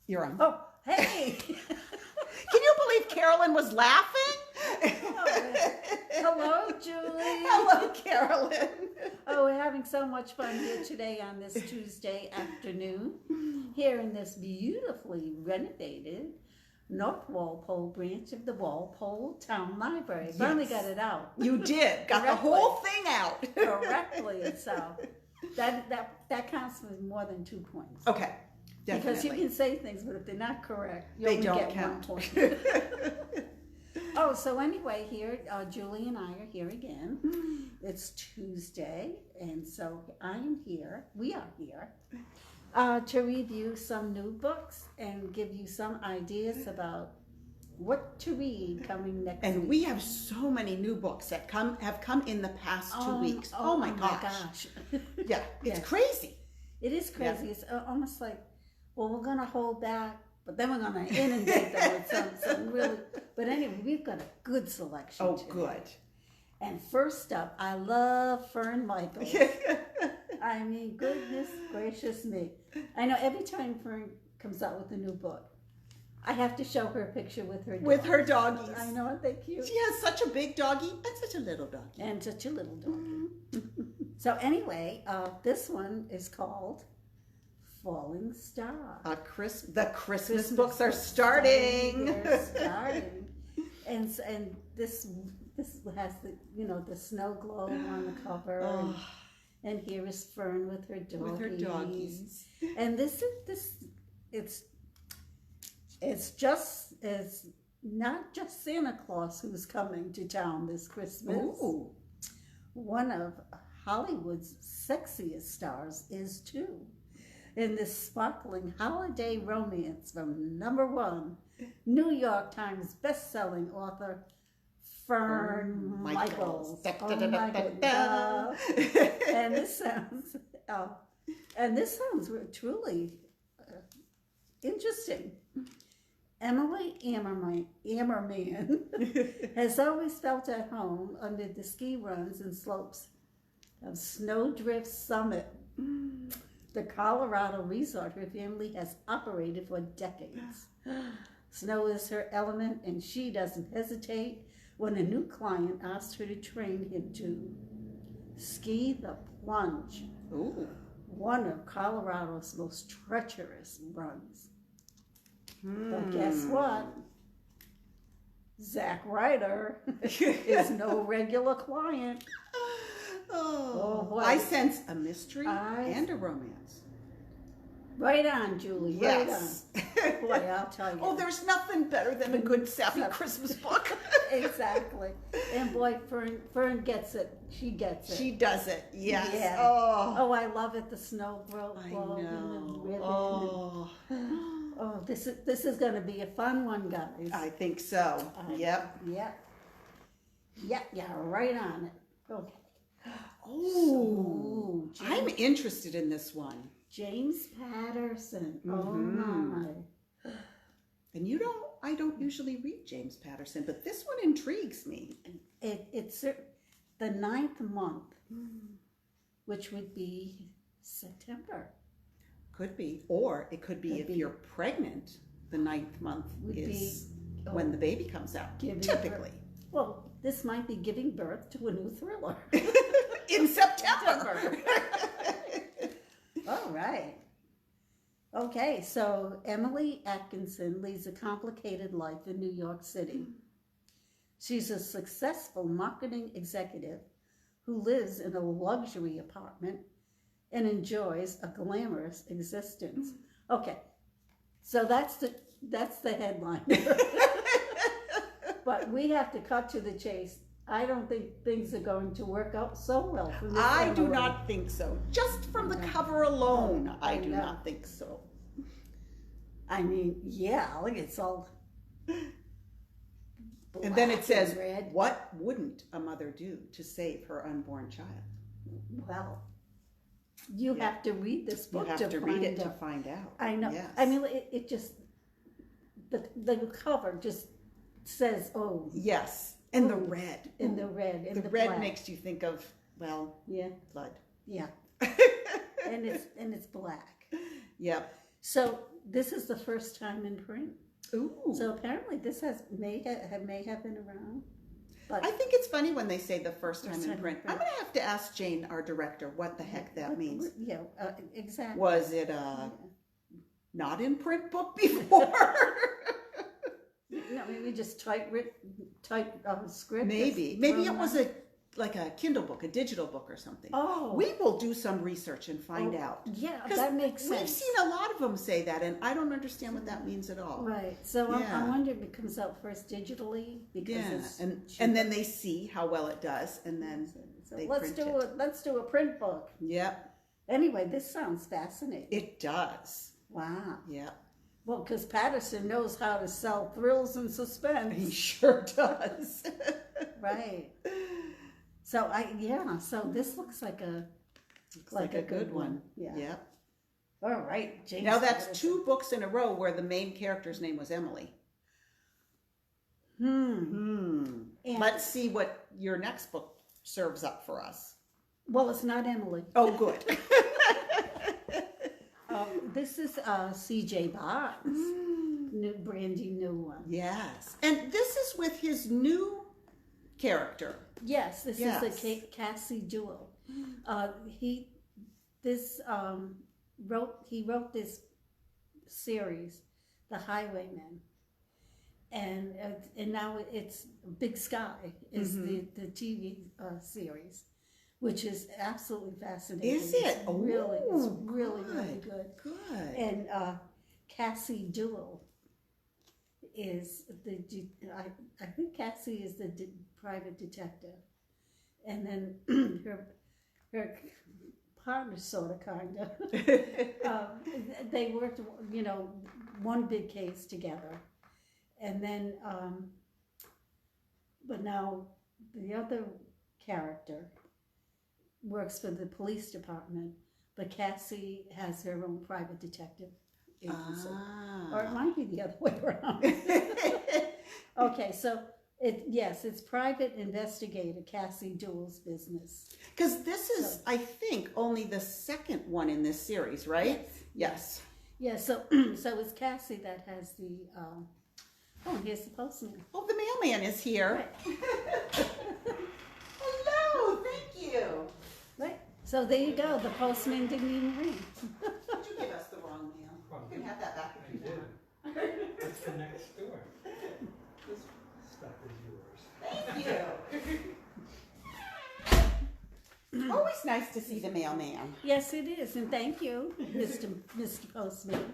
You're on. Oh, hey! Can you believe Carolyn was laughing? Hello, Julie. Hello, Carolyn. Oh, we're having so much fun here today on this Tuesday afternoon, here in this beautifully renovated North Walpole branch of the Walpole Town Library. I finally got it out. You did. Got the whole thing out. Correctly, so that counts for more than 2 points. Okay. Definitely. Because you can say things, but if they're not correct, you They only don't get count. 1 point. Oh, so anyway, here, Julie and I are here again. It's Tuesday, and so I am here, we are here, to review some new books and give you some ideas about what to read coming next week. And we have so many new books that have come in the past 2 weeks. Oh my gosh. Yeah, it's crazy. It is crazy. Yeah. It's almost like, well, we're going to hold back, but then we're going to inundate them with some really. But anyway, we've got a good selection. Oh, today. good. And first up, I love Fern Michaels. I mean, goodness gracious me. I know every time Fern comes out with a new book, I have to show her a picture with her dog. With her doggies. I know, aren't they cute? She has such a big doggie and such a little doggie. And such a little doggie. So anyway, this one is called Falling Star. The Christmas books are starting. They're starting. And this has the snow globe on the cover. Oh. And here is Fern with her doggies. With her doggies. And it's not just Santa Claus who's coming to town this Christmas. Ooh. One of Hollywood's sexiest stars is too. In this sparkling holiday romance from #1 New York Times best-selling author Fern Michaels. Oh my goodness. And this sounds truly interesting. Emily Ammerman has always felt at home under the ski runs and slopes of Snowdrift Summit, the Colorado resort her family has operated for decades. Snow is her element, and she doesn't hesitate when a new client asks her to train him to ski the plunge. Ooh. One of Colorado's most treacherous runs. But guess what? Zach Ryder is no regular client. Oh boy. I sense a mystery and a romance. Right on, Julie. Yes. Right on. Boy, I'll tell you. Oh, there's nothing better than a good sappy Christmas book. Exactly. And boy, Fern gets it. She gets it. She does it. Yes. Yeah. Oh, I love it. The snow globe I and the know. ribbon. Oh. Oh, this is going to be a fun one, guys. I think so. Yep. Yep, right on it. Okay. Oh, So, I'm interested in this one. James Patterson. Mm-hmm. Oh my. And I don't usually read James Patterson, but this one intrigues me. It's the 9th month, which would be September. Could be, or it could be if you're pregnant, the 9th month is when the baby comes out, typically. Well, this might be giving birth to a new thriller. In September. All right. Okay, so Emily Atkinson leads a complicated life in New York City. She's a successful marketing executive who lives in a luxury apartment and enjoys a glamorous existence. Okay, so that's the headline. But we have to cut to the chase. I don't think things are going to work out so well for Miss I do Emily. not think so. Just from the cover alone, I do not think so. I mean, yeah, look, it's all and then it says, red. What wouldn't a mother do to save her unborn child? Well, you have to read this book You have to read it to find out. I know. Yes. I mean, it just, the cover just says, oh. Yes. And the red. And the red. And the the red black. makes you think of, well, blood. Yeah. and it's black. Yep. So this is the first time in print. Ooh. So apparently this may have been around. But I think it's funny when they say the first time in print. I'm going to have to ask Jane, our director, what the heck that means. Yeah, exactly. Was it not in print book before? No, maybe just type script. Maybe it was like a Kindle book, a digital book or something. Oh. We will do some research and find out. Yeah, that makes sense. We've seen a lot of them say that, and I don't understand what that means at all. Right. So I wonder if it comes out first digitally because and then they see how well it does, and then they print it. Let's do a print book. Yep. Anyway, this sounds fascinating. It does. Wow. Yep. Well, because Patterson knows how to sell thrills and suspense. He sure does. Right. So so this looks like a good one. Yeah. Yep. All right, James. Now that's 2 books in a row where the main character's name was Emily. Let's see what your next book serves up for us. Well, it's not Emily. Oh, good. This is C.J. Box, brand new one. Yes, and this is with his new character. Yes, this is a Cassie duel. He wrote this series, The Highwaymen, and now it's Big Sky is the TV series, which is absolutely fascinating. Is it? It's really good. Good. And Cassie Duel is I think Cassie is the private detective, and then her partner sort of kind of they worked one big case together, and then but now the other character works for the police department, but Cassie has her own private detective agency. Or it might be the other way around. Okay, so it's private investigator Cassie Duel's business. Because this is, I think, only the second one in this series, right? Yes. Yeah, so it's Cassie that has the here's the postman. Oh, the mailman is here. Right. Hello, thank you. Right. So there you go. The postman didn't even ring. Did you give us the wrong mail? You can have that back if you want. That's the next door. This stuff is yours. Thank you. Always nice to see the mailman. Yes, it is, and thank you, Mr. Postman.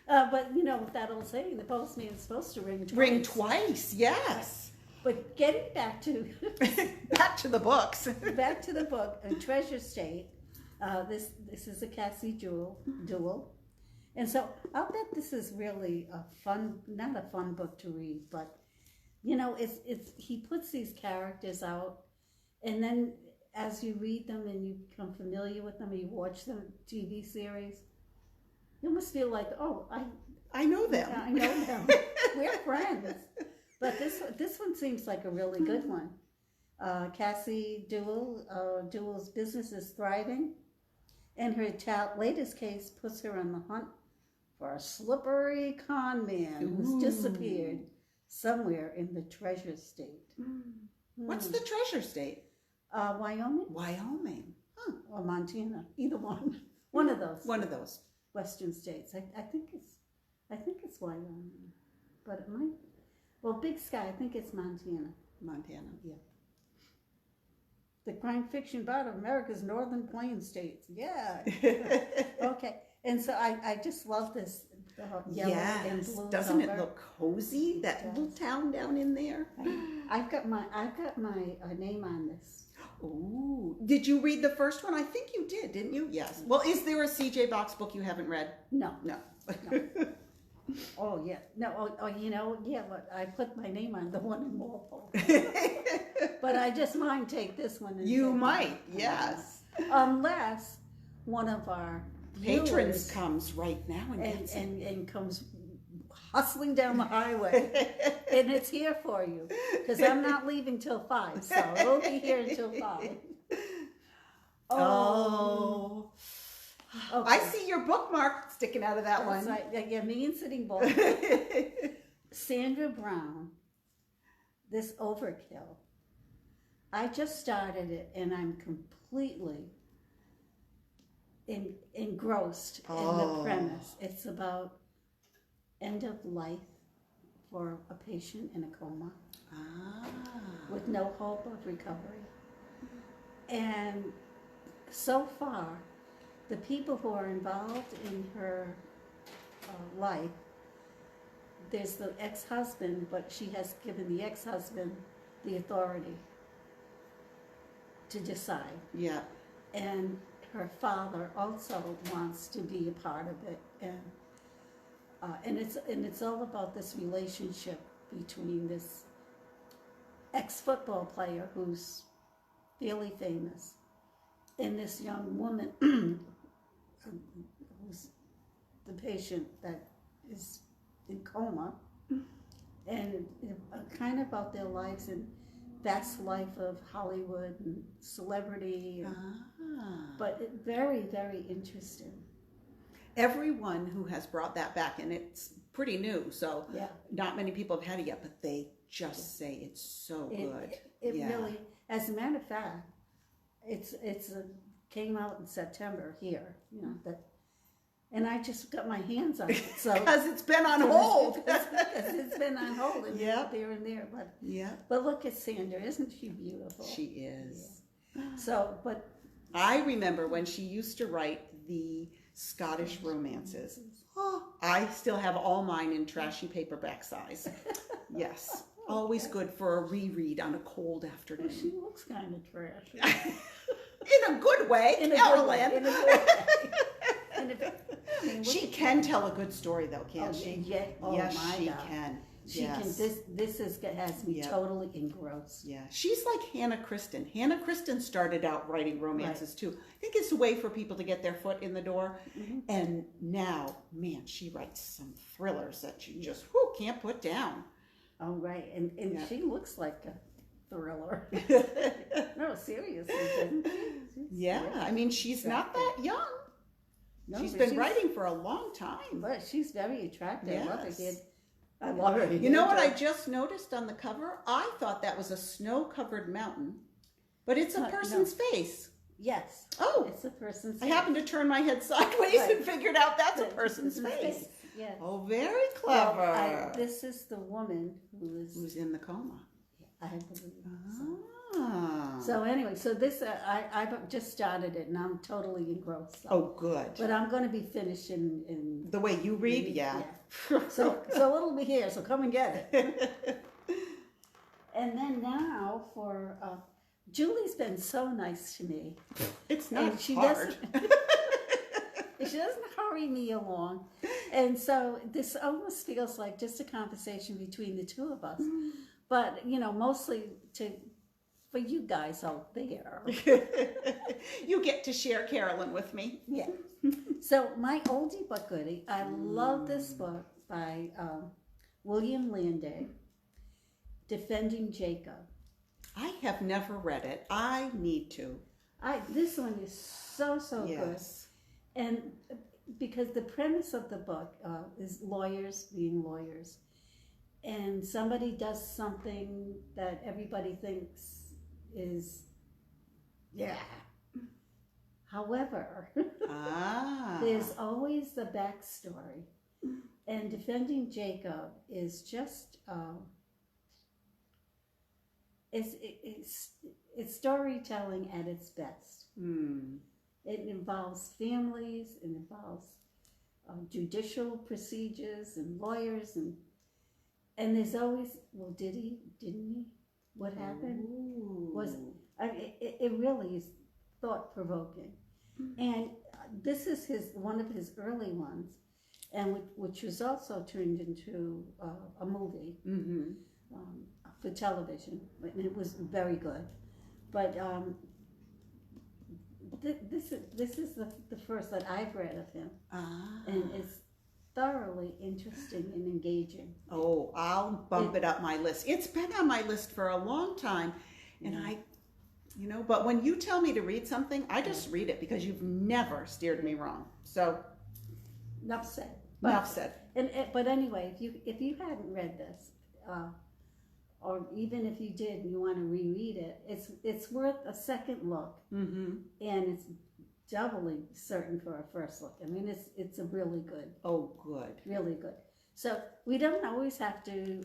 But that old saying, the postman is supposed to ring twice. Ring twice, yes. But getting back to back to the books. Back to the book, Treasure State. This is a Cassie duel, and so I'll bet this is really not a fun book to read, but it's he puts these characters out, and then as you read them and you become familiar with them, you watch the TV series, you almost feel like, oh, I know them. I know them. We're friends. But this one seems like a really good one. Cassie Duel's business is thriving, and her latest case puts her on the hunt for a slippery con man who's disappeared somewhere in the Treasure State. What's the Treasure State? Wyoming? Wyoming. Huh. Or Montana. Either one. One of those. One of those. Western states. I think it's Wyoming. But it might. Well, Big Sky, I think it's Montana. Montana. Yeah. The crime fiction about America's Northern Plains states. Yeah. Okay. And so I just love this yellow and blue. Doesn't cover. it look cozy? That little town down in there. I've got my name on this. Ooh. Did you read the first one? I think you did, didn't you? Yes. Well, is there a C.J. Box book you haven't read? No. No. Oh yeah. No. But I put my name on the one in Walpole. But I just might take this one. You might. Yes. Unless one of our patrons comes right now and comes hustling down the highway, and it's here for you, because I'm not leaving till 5, so it'll be here until 5. Oh, Okay. I see your bookmark sticking out of that That's one. right. Yeah, me and Sitting Bull. Sandra Brown, This Overkill. I just started it and I'm completely engrossed in the premise. It's about end of life for a patient in a coma with no hope of recovery. And so far, the people who are involved in her life, there's the ex-husband, but she has given the ex-husband the authority to decide. Yeah. And her father also wants to be a part of it, and it's all about this relationship between this ex-football player who's fairly famous and this young woman who's the patient that is in coma, and kind of about their lives and that's life of Hollywood and celebrity, but very, very interesting. Everyone who has brought that back, and it's pretty new, so Yeah. not many people have had it yet, but they just say it's so good. It Yeah. really, as a matter of fact, it's came out in September here, and I just got my hands on it. So Because it's been on hold. it's been on hold and Yeah. there and there, Yeah, but look at Sandra, isn't she beautiful? she is. Yeah. So, but I remember when she used to write the Scottish romances. Oh, I still have all mine in trashy paperback size. Yes. Always good for a reread on a cold afternoon. she looks kind of trashy. In a good way, Carolyn. In a good way. She can tell a good story, though, can't she? Yeah. Oh, Yes, my she God. can. She Yes. can. This has me Yep. totally engrossed. Yeah, she's like Hannah Kristen. Hannah Kristen started out writing romances too. I think it's a way for people to get their foot in the door. Mm-hmm. And now, man, she writes some thrillers that you just can't put down. Oh, right, and Yeah. she looks like a thriller. No, seriously. Doesn't she? Yeah, I mean, she's not that young. No, She's but been writing for a long time. But she's very attractive. I love her Yes. kid. I love her. You know what I just noticed on the cover? I thought that was a snow-covered mountain, but it's a No. person's face. Yes. Oh, It's a person's I happened to turn my head sideways Right. and figured out that's a It's person's face. Yes. Oh, very Well, clever. this is the woman Who's in the coma? I believe. Ah. So anyway, so this I've just started it and I'm totally engrossed. So. Oh, good. But I'm going to be finished in The way you read, yeah. So it'll be here. So come and get it. And then now for Julie's been so nice to me. It's not And she hard. She doesn't hurry me along, and so this almost feels like just a conversation between the two of us. But mostly for you guys out there. You get to share Carolyn with me. Yeah. So my oldie but goodie, I love this book by William Landay, Defending Jacob. I have never read it. I need to. This one is so good, Yes. and because the premise of the book is lawyers being lawyers, and somebody does something that everybody thinks is, However, there's always the backstory, and Defending Jacob is just it's storytelling at its best. It involves families, it involves judicial procedures and lawyers, and there's always, well, did he? Didn't he? What happened? Was it really is thought provoking, and this is one of his early ones, and which was also turned into a movie for television, and it was very good. But this is the first that I've read of him, and it's thoroughly interesting and engaging. Oh, I'll bump it up my list. It's been on my list for a long time, and I You know, but when you tell me to read something, I just read it because you've never steered me wrong. So, Enough said. enough said. But anyway, if you hadn't read this, or even if you did and you want to reread it, it's worth a second look, Mm-hmm. and it's doubly certain for a first look. I mean, it's a really good, Oh, good. really good. So we don't always have to,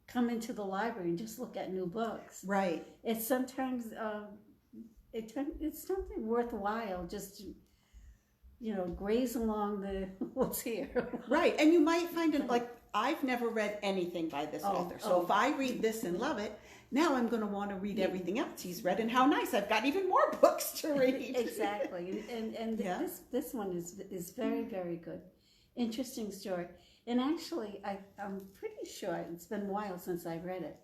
come into the library and just look at new books. Right. It's sometimes it's something worthwhile just to, graze along the what's here. Right. And you might find it like, I've never read anything by this author. So if I read this and love it, now I'm going to want to read everything else he's read. And how nice. I've got even more books to read. Exactly. And Yeah. this one is very, very good. Interesting story. And actually, I'm pretty sure, it's been a while since I read it,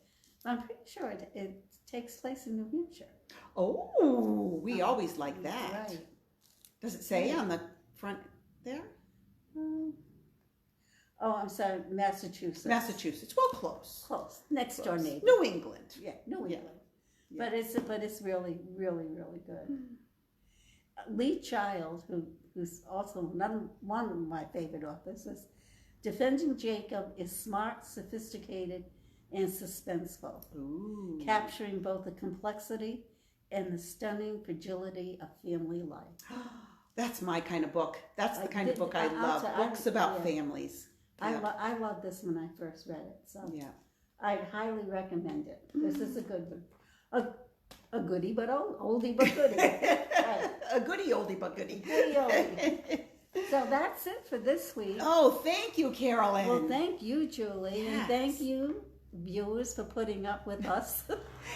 but I'm pretty sure it takes place in New Hampshire. Oh, we always like that. Right. Does it say on the front there? Oh, I'm sorry, Massachusetts. Massachusetts. Well, close. Close. Next door Close. neighbor. New England. Yeah, New Yeah. England. Yeah. But it's really, really, really good. Lee Child, who's also one of my favorite authors, says, Defending Jacob is smart, sophisticated, and suspenseful, Ooh. capturing both the complexity and the stunning fragility of family life. That's my kind of book. That's the kind of book I I'll love. tell- Books about yeah. families. I Yeah. loved this when I first read it, so Yeah. I'd highly recommend it. This is a good one. A goodie, but oldie but goodie. Right. A goodie oldie but goodie. Goodie oldie. So that's it for this week. Oh, thank you, Carolyn. Well, thank you, Julie, and Yes. thank you, viewers, for putting up with us.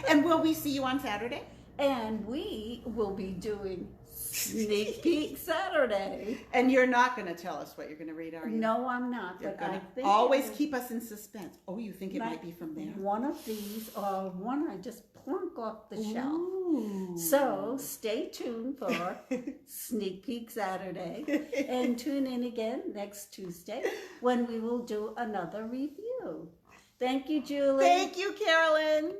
And will we see you on Saturday? And we will be doing Sneak Peek Saturday. And you're not going to tell us what you're going to read, are you? No, I'm not. You're But I going think to always it keep us in suspense. Oh, you think it might be from there? One of these, or one I just plunk off the shelf. Ooh. So stay tuned for Sneak Peek Saturday, and tune in again next Tuesday when we will do another review. Thank you, Julie. Thank you, Carolyn.